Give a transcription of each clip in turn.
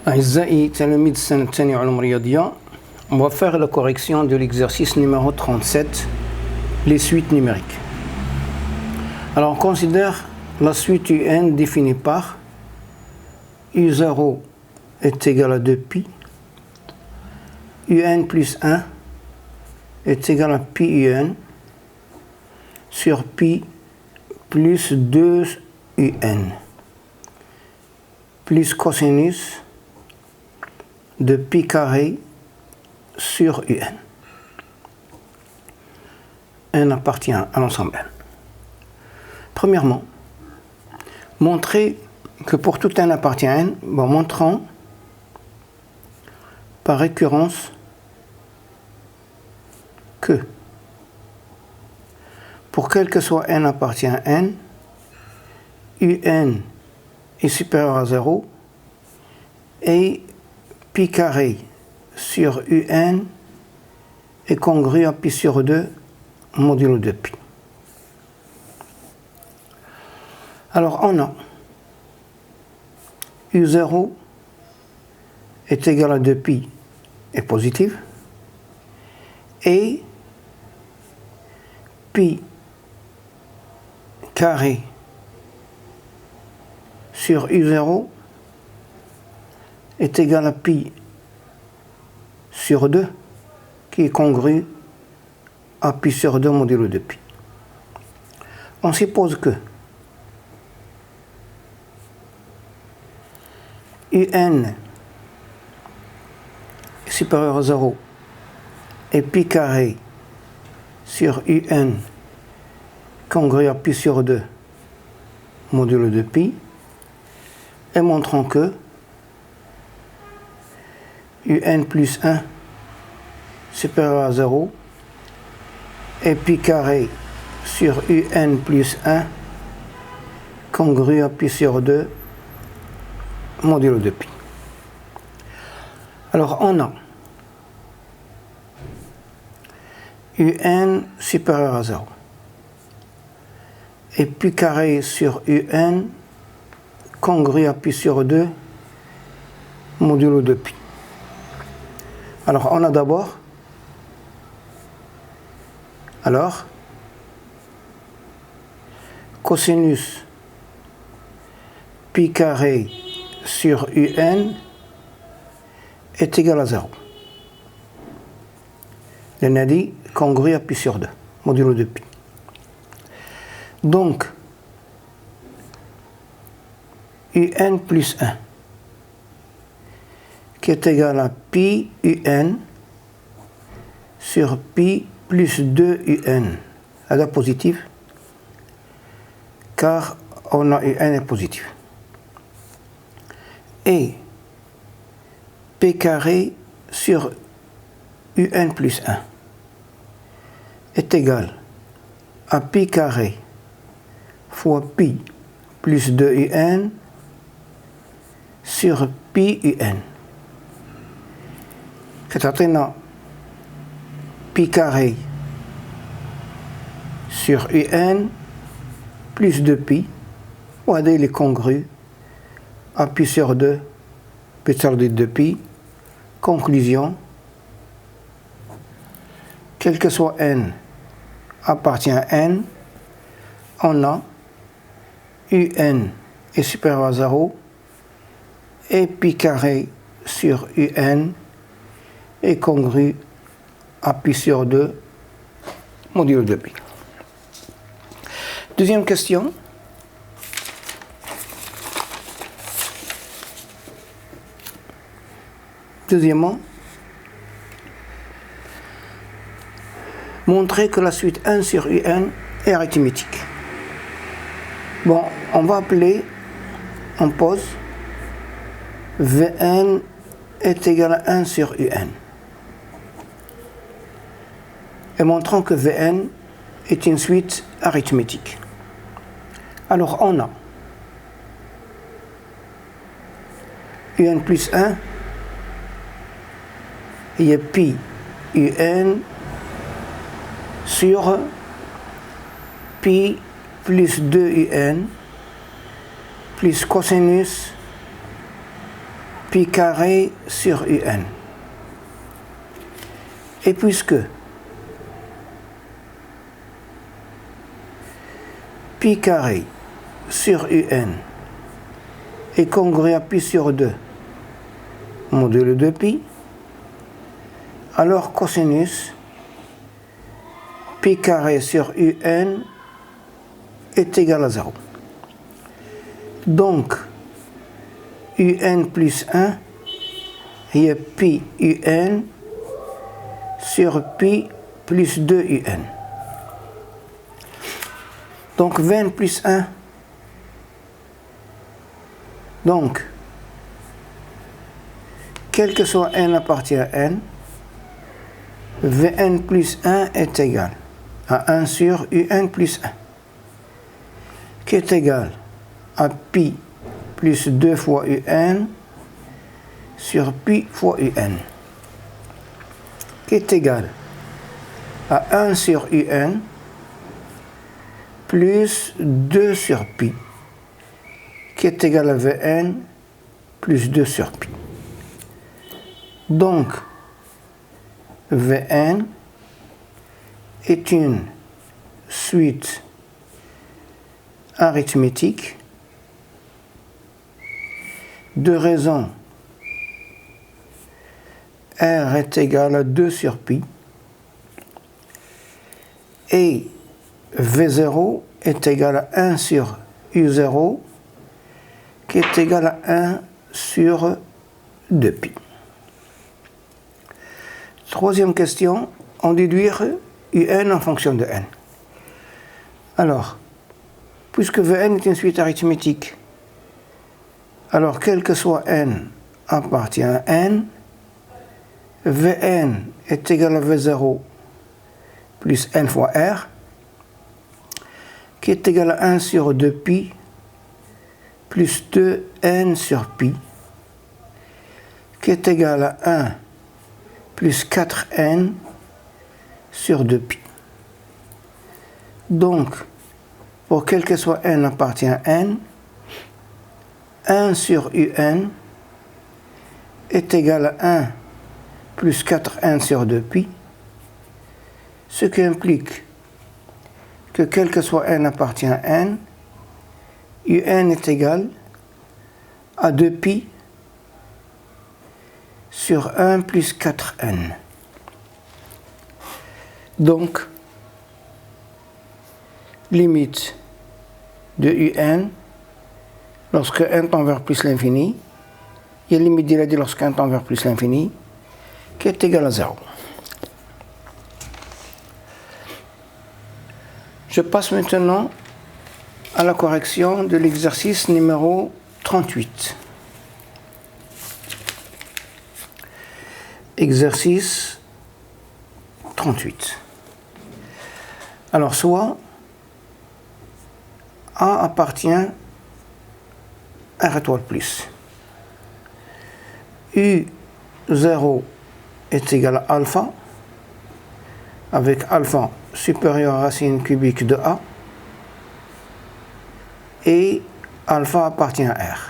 أعزائي تلاميذ السنة الثانية علوم رياضية. On va faire la correction de l'exercice numéro 37, les suites numériques. Alors on considère la suite UN définie par U0 est égal à 2pi, UN plus 1 est égal à pi UN sur pi plus 2 UN plus cosinus de pi carré sur UN. N appartient à l'ensemble N. Premièrement, montrer que pour tout N appartient à N, montrons par récurrence que pour quel que soit N appartient à N, UN est supérieur à 0 et pi carré sur UN est congru à pi sur 2 modulo de pi. Alors on a U0 est égal à 2pi est positif et pi carré sur U0 est égal à pi sur 2 qui est congru à pi sur 2 modulo de pi. On suppose que UN est supérieur à 0 et pi carré sur UN congru à pi sur 2 modulo de pi, et montrons que UN plus 1 supérieur à 0 et pi carré sur UN plus 1 congru à pi sur 2 modulo de pi. Alors on a UN supérieur à 0 et pi carré sur UN congru à pi sur 2 modulo de pi. Alors on a d'abord cosinus pi carré sur UN est égal à 0. On a dit congru à pi sur 2 modulo de pi. Donc UN plus 1 qui est égal à pi UN sur pi plus 2 UN, à la positive, car on a UN est positif. Et p carré sur UN plus 1 est égal à pi carré fois pi plus 2 UN sur pi UN. C'est-à-dire pi carré sur UN plus 2pi, ou il est congru à pi sur 2, pi sur 2pi. Conclusion, quel que soit N appartient à N, on a UN est supérieur à 0 et pi carré sur UN est congru à pi sur 2 modulo de pi. Deuxième question. Deuxièmement, montrer que la suite 1 sur UN est arithmétique. Bon, on va appeler, on pose, Vn est égal à 1 sur UN. Et montrons que Vn est une suite arithmétique. Alors on a UN plus 1, il y a pi UN sur pi plus 2 UN plus cosinus pi carré sur un. Et puisque pi carré sur un est congru à pi sur 2 modulo de pi, alors cosinus pi carré sur un est égal à 0. Donc, un plus 1 est pi un sur pi plus 2 un. Donc, Vn plus 1. Donc, quel que soit n appartient à n, Vn plus 1 est égal à 1 sur un plus 1, qui est égal à pi plus 2 fois un sur pi fois un, qui est égal à 1 sur un plus 2 sur pi, qui est égal à Vn plus 2 sur pi. Donc, Vn est une suite arithmétique de raison R est égal à 2 sur pi et V0 est égal à 1 sur U0 qui est égal à 1 sur 2pi. Troisième question, on déduire un en fonction de n. Alors, puisque Vn est une suite arithmétique, alors quel que soit n appartient à n, Vn est égal à V0 plus n fois R, qui est égal à 1 sur 2pi plus 2n sur pi, qui est égal à 1 plus 4n sur 2pi. Donc, pour quel que soit n appartient à n, 1 sur un est égal à 1 plus 4n sur 2pi, ce qui implique que quel que soit n appartient à n, un est égal à 2pi sur 1 plus 4n. Donc, limite de un lorsque n tend vers plus l'infini, et limite de lorsque n tend vers plus l'infini, qui est égal à 0. Je passe maintenant à la correction de l'exercice numéro 38. Exercice 38. Alors, soit A appartient à R étoile plus. U0 est égal à alpha, avec alpha supérieur à racine cubique de A, et alpha appartient à R.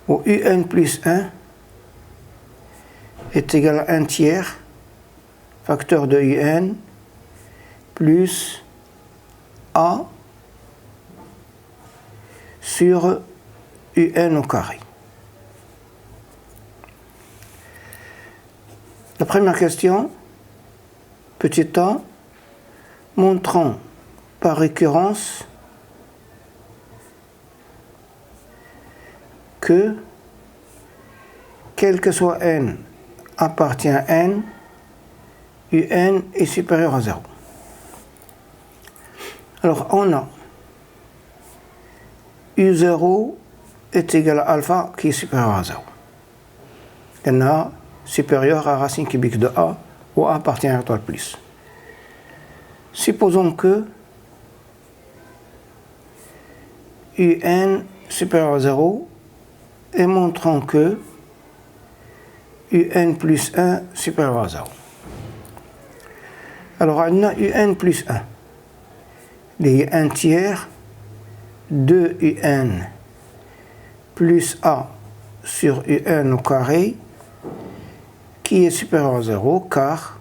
Où un plus 1 est égal à 1 tiers, facteur de un, plus A sur un au carré. La première question, petit a, montrant par récurrence que, quel que soit n appartient à n, un est supérieur à 0. Alors, on a U0 est égal à alpha qui est supérieur à 0. On a supérieur à racine cubique de A, où A appartient à R étoile plus. Supposons que un supérieur à 0 et montrons que un plus 1 supérieur à 0. Alors, on a un plus 1. Il y a 1 tiers de un plus A sur un au carré qui est supérieur à 0 car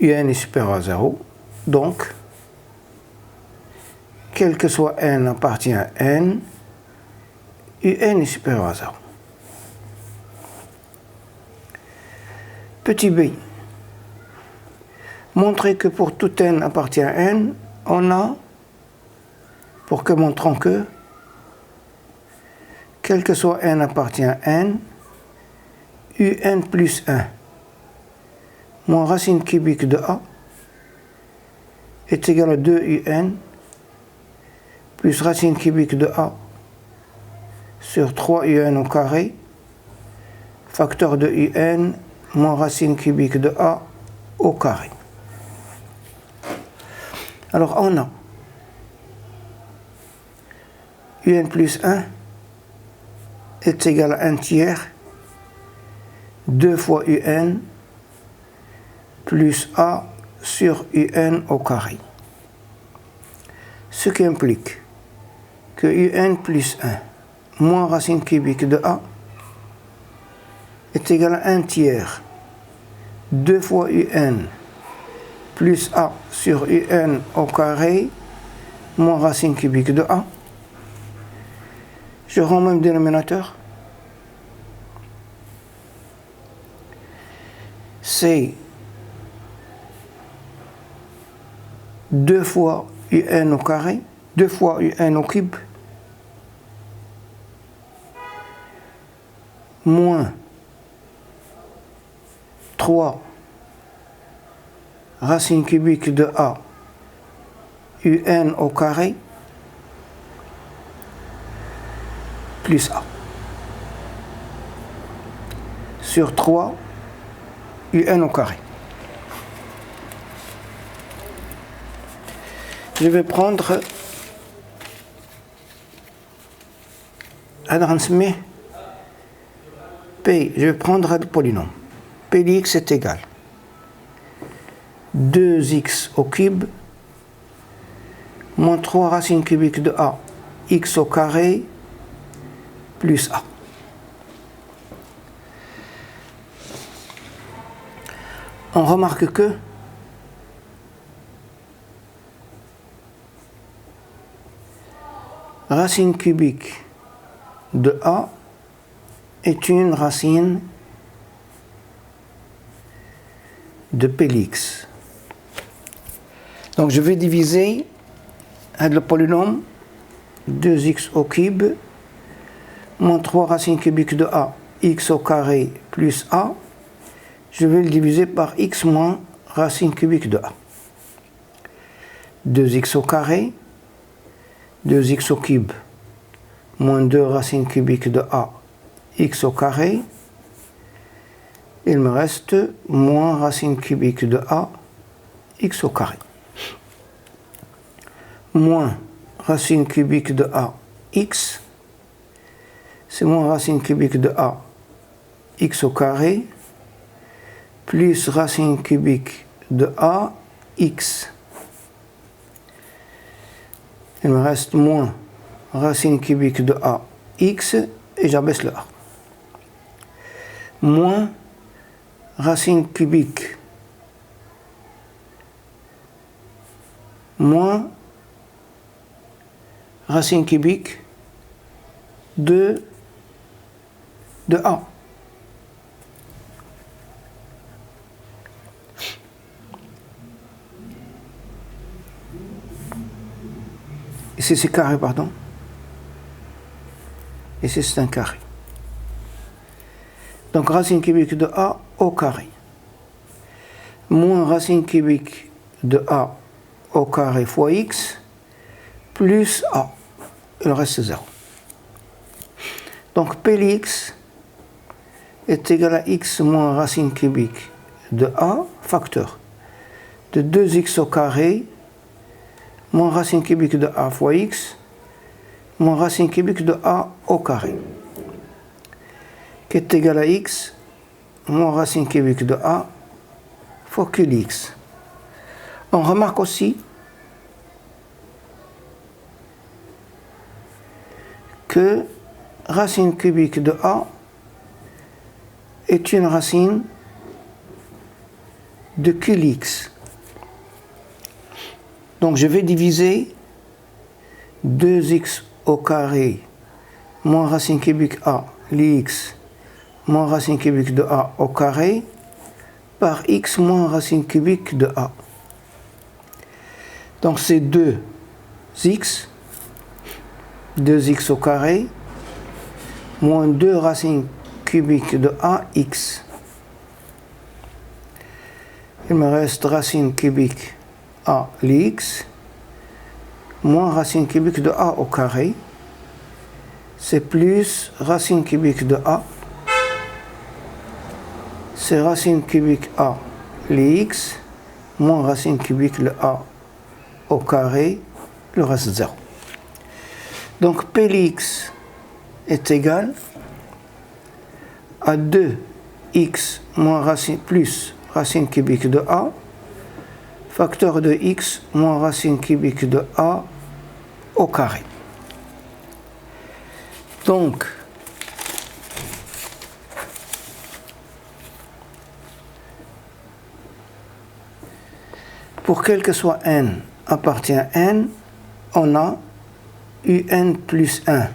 un est supérieur à 0. Donc, quel que soit n appartient à n, un est supérieur à 0. Petit b. Montrer que pour tout n appartient à n, on a, pour que montrons que, quel que soit n appartient à n, un plus 1 moins racine cubique de a est égal à 2un plus racine cubique de a sur 3un au carré, facteur de un moins racine cubique de a au carré. Alors on a un plus 1 est égal à 1 tiers 2 fois un plus a sur un au carré. Ce qui implique que un plus 1 moins racine cubique de a est égal à 1 tiers 2 fois un plus a sur un au carré moins racine cubique de a. Je rends même dénominateur. C'est 2 fois un au carré, 2 fois un au cube, moins 3 racine cubique de a un au carré plus a sur 3 un au carré. Je vais prendre P, je vais prendre le polynôme. P de x est égal 2x au cube moins 3 racine cubique de a x au carré plus a. On remarque que racine cubique de a est une racine de P de x. Donc je vais diviser le polynôme 2x au cube moins 3 racine cubique de a x au carré plus a. Je vais le diviser par x moins racine cubique de a. 2x au carré, 2x au cube, moins 2 racine cubique de a, x au carré. Il me reste moins racine cubique de a, x au carré. Moins racine cubique de a, x, c'est moins racine cubique de a, x au carré, plus racine cubique de a, x. Il me reste moins racine cubique de a, x, et j'abaisse le a. Moins racine cubique, moins racine cubique de a. Ici c'est carré, pardon. Ici c'est un carré. Donc racine cubique de a au carré. Moins racine cubique de a au carré fois x plus a. Il reste 0. Donc P de x est égal à x moins racine cubique de a, facteur de 2x au carré moins racine cubique de a fois x, moins racine cubique de a au carré, qui est égal à x, moins racine cubique de a fois q de x. On remarque aussi que racine cubique de A est une racine de QLX. Donc je vais diviser 2x au carré moins racine cubique A, l'x, moins racine cubique de A au carré, par x moins racine cubique de A. Donc c'est 2x au carré, moins 2 racines cubiques de ax. Il me reste racine cubique a l'x, moins racine cubique de a au carré, c'est plus racine cubique de a, c'est racine cubique a l'x, moins racine cubique de a au carré, le reste 0. Donc Px est égal à 2x moins racine plus racine cubique de a, facteur de x moins racine cubique de a au carré. Donc, pour quel que soit n appartient à n, on a un plus 1.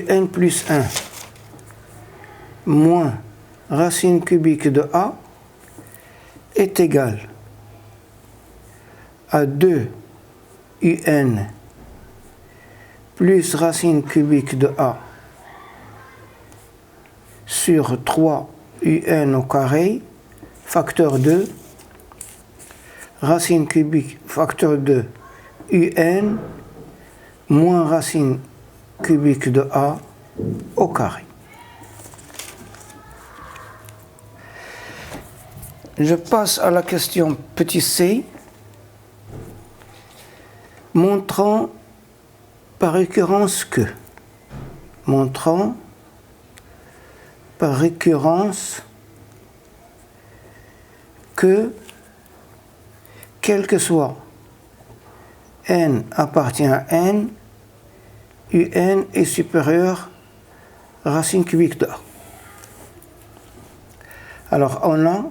Un plus 1 moins racine cubique de a est égal à 2 un plus racine cubique de a sur 3 un au carré, facteur 2, racine cubique, facteur 2 un moins racine cubique de a au carré. Je passe à la question petit c, montrant par récurrence que, montrant par récurrence que, quel que soit n appartient à n, un est supérieur à racine cubique de a. Alors on a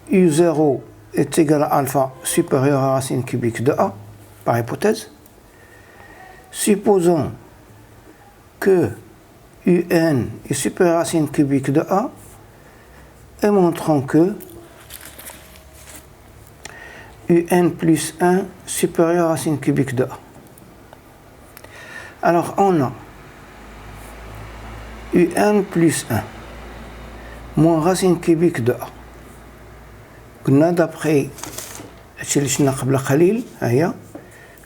u0 est égal à alpha supérieur à racine cubique de a, par hypothèse. Supposons que un est supérieur à racine cubique de a et montrons que un plus 1 supérieur à racine cubique de a. Alors on a un plus 1 moins racine cubique de a. قلنا d'après الشيء اللي شفنا قبل قليل هي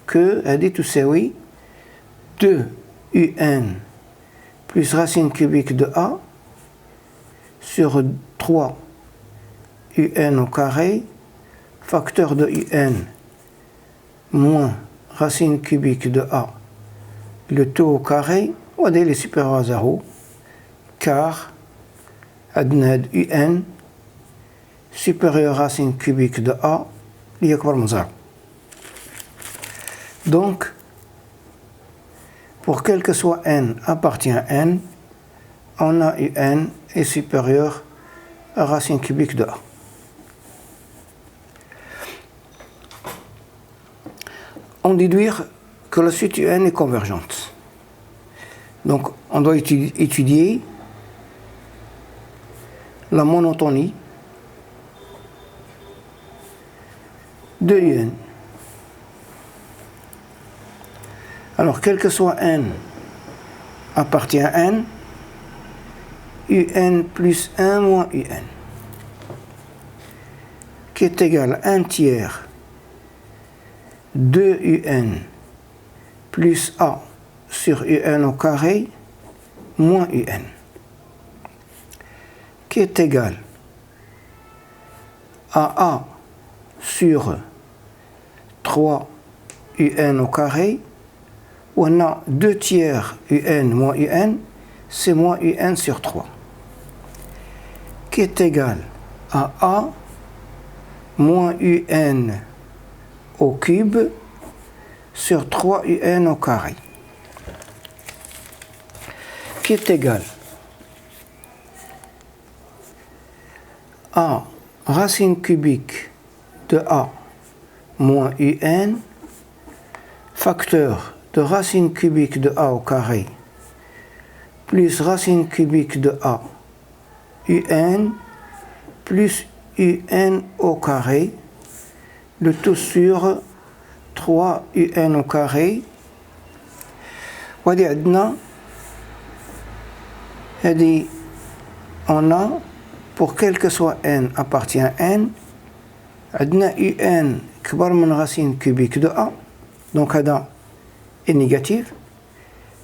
que هذه تساوي 2 un plus racine cubique de a sur 3 un au carré, facteur de un moins racine cubique de a, le tout au carré, ou est supérieur à 0, car عندنا un supérieur à racine cubique de a اللي أكبر من 0. Donc, pour quel que soit n appartient à n, on a un est supérieur à racine cubique de a. On déduire que la suite un est convergente. Donc, on doit étudier la monotonie de un. Alors, quel que soit n appartient à n, un plus 1 moins un, qui est égal à 1 tiers 2 un plus a sur un au carré moins un, qui est égal à a sur 3 un au carré, où on a 2 tiers un moins un, c'est moins un sur 3, qui est égal à a moins un au cube sur 3un au carré, qui est égal à racine cubique de a moins un, facteur de racine cubique de a au carré plus racine cubique de a un plus un au carré, le tout sur 3un au carré. وهذه عندنا هذه on a pour quel que soit n appartient à n عندنا un كبر من racine cubique de a, donc هذا est négatif,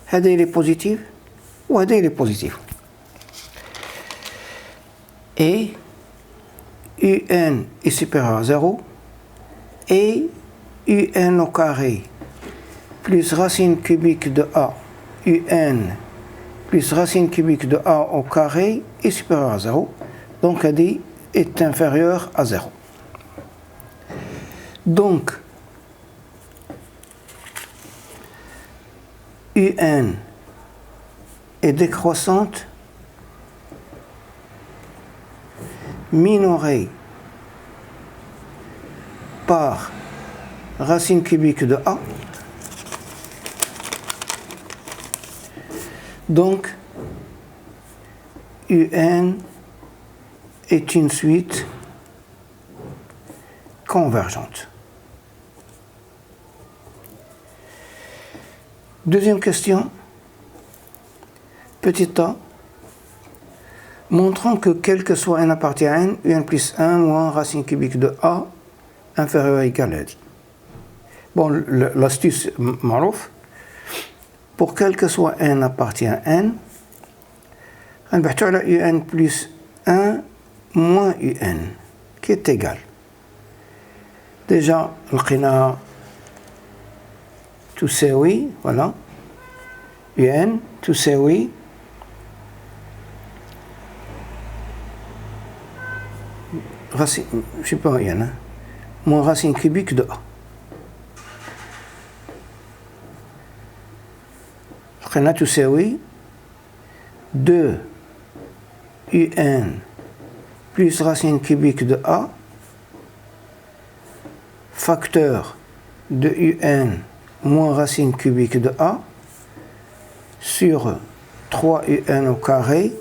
هذا il est positif وهذا il est positif, et un est supérieur à 0 et un au carré plus racine cubique de a un plus racine cubique de a au carré est supérieur à 0, donc AD est inférieur à 0. Donc un est décroissante minorée par racine cubique de a, donc un est une suite convergente. Deuxième question, petit a, montrant que quel que soit n appartient à n, un plus 1 moins racine cubique de a inférieur à égal à 10. Bon, l'astuce marouf, pour quel que soit n appartient à n, on va faire un plus 1 moins un, qui est égal. Déjà, لقينا تساوي, voilà, un تساوي racine, je sais pas, hein, moins racine cubique de a. لقينا تساوي 2 un plus racine cubique de a facteur de un moins racine cubique de a sur 3un au carré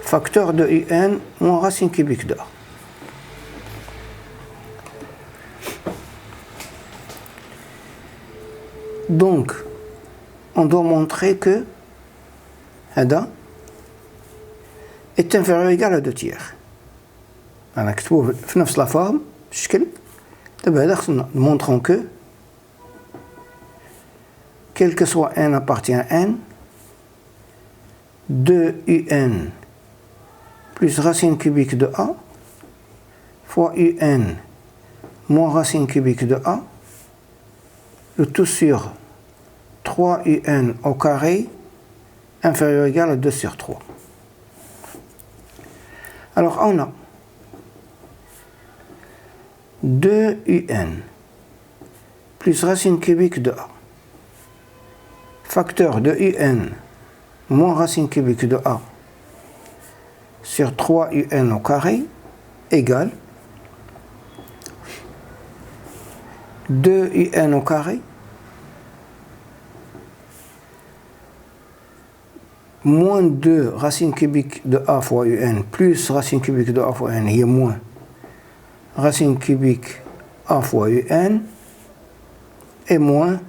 facteur de un moins racine cubique de a. Donc, on doit montrer que هذا est inférieur ou égal à 2 tiers. أنا كتبوه في نفس لا فورم الشكل. دابا هذا خصنا نمونطرون que quel que soit n appartient à n, 2un plus racine cubique de a fois un moins racine cubique de a, le tout sur 3un au carré inférieur ou égal à 2 sur 3. Alors on a 2un plus racine cubique de a facteur de un moins racine cubique de a sur 3un au carré égale 2un au carré moins 2 racine cubique de a fois un plus racine cubique de a fois un, il y a moins racine cubique a fois un et moins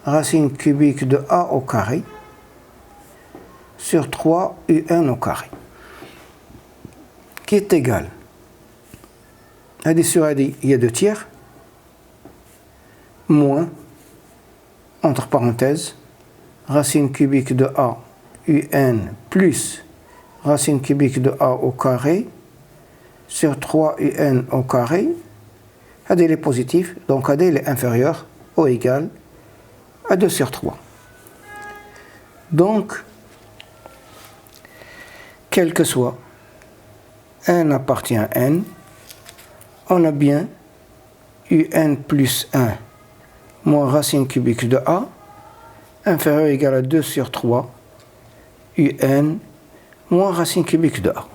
racine cubique de a au carré sur 3un au carré, qui est égal, sur il y a 2 tiers, moins, entre parenthèses, racine cubique de a un plus racine cubique de a au carré sur 3un au carré. AD est positif, donc AD est inférieur ou égal à 2 sur 3. Donc, quel que soit n appartient à n, on a bien un plus 1 moins racine cubique de a inférieur ou égal à 2 sur 3 un moins racine cubique de a.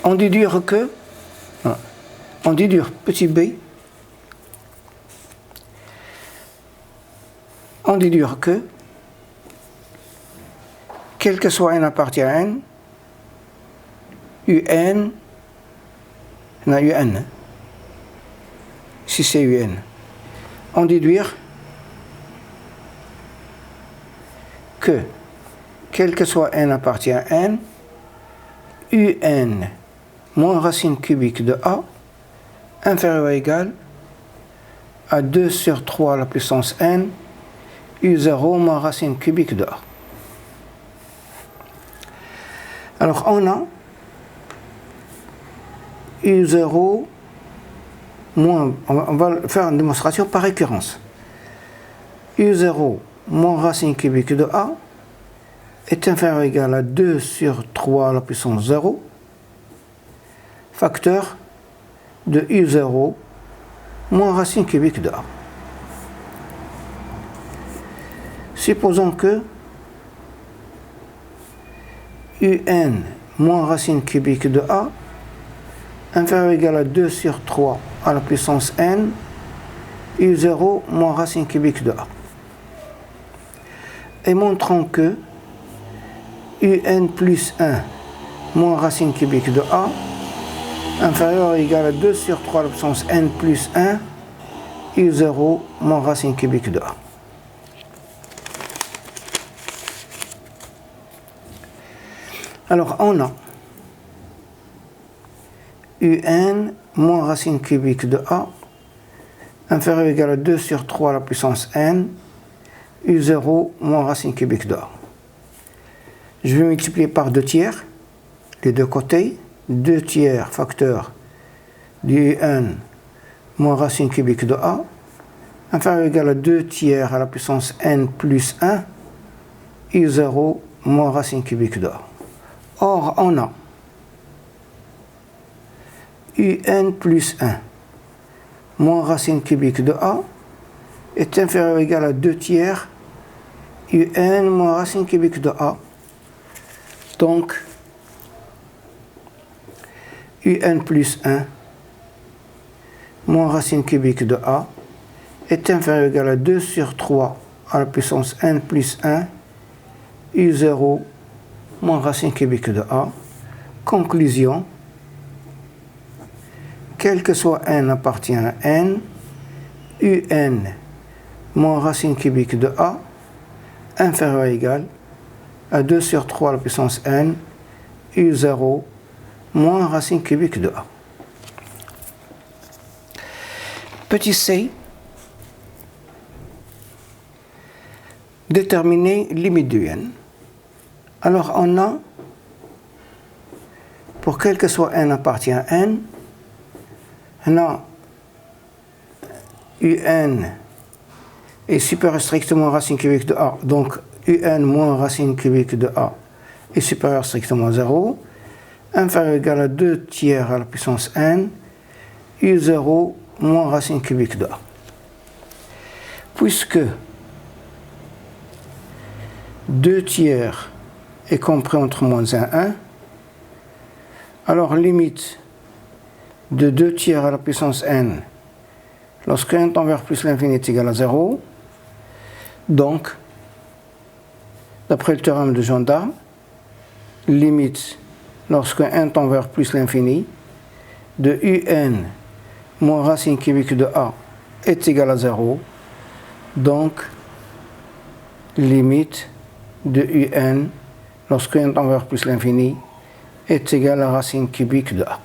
On déduire que, on déduire petit b, on déduire que, quel que soit n appartient à n, un, on a un, si c'est un, on déduire que, quel que soit n appartient à n, un moins racine cubique de a inférieur ou égal à 2 sur 3 à la puissance n, u0 moins racine cubique de a. Alors on a u0 moins, on va faire une démonstration par récurrence. u0 moins racine cubique de a est inférieur ou égal à 2 sur 3 à la puissance 0, facteur de u0 moins racine cubique de a. Supposons que un moins racine cubique de a inférieur ou égal à 2 sur 3 à la puissance n, u0 moins racine cubique de a. Et montrons que un plus 1 moins racine cubique de a inférieur ou égal à 2 sur 3 à la puissance n plus 1, u0 moins racine cubique de a. Alors on a un moins racine cubique de a inférieur ou égal à 2 sur 3 à la puissance n, u0 moins racine cubique de a. Je vais multiplier par 2 tiers, les deux côtés, 2 tiers facteur du un moins racine cubique de a, inférieur ou égal à 2 tiers à la puissance n plus 1, u0 moins racine cubique de a. Or, on a un plus 1 moins racine cubique de a est inférieur ou égal à 2 tiers un moins racine cubique de a. Donc, un plus 1 moins racine cubique de a est inférieur ou égal à 2 sur 3 à la puissance n plus 1, u0 moins racine cubique de a. Conclusion, quel que soit n appartient à n, un moins racine cubique de a inférieur ou égal à 2 sur 3 à la puissance n, u0 moins racine cubique de a. Petit c, déterminer limite de n. Alors on a, pour quel que soit n appartient à n, on a un est supérieur strictement à racine cubique de a, donc un moins racine cubique de a est supérieur strictement à 0, inférieur ou égal à 2 tiers à la puissance n, u0 moins racine cubique de a. Puisque 2 tiers est compris entre moins 1 et 1, alors limite de 2 tiers à la puissance n lorsque n tend vers plus l'infini est égal à 0, donc, d'après le théorème de Jondam, limite lorsque n tend vers plus l'infini de un moins racine cubique de a est égal à 0, donc limite de un lorsque n tend vers plus l'infini est égal à racine cubique de a.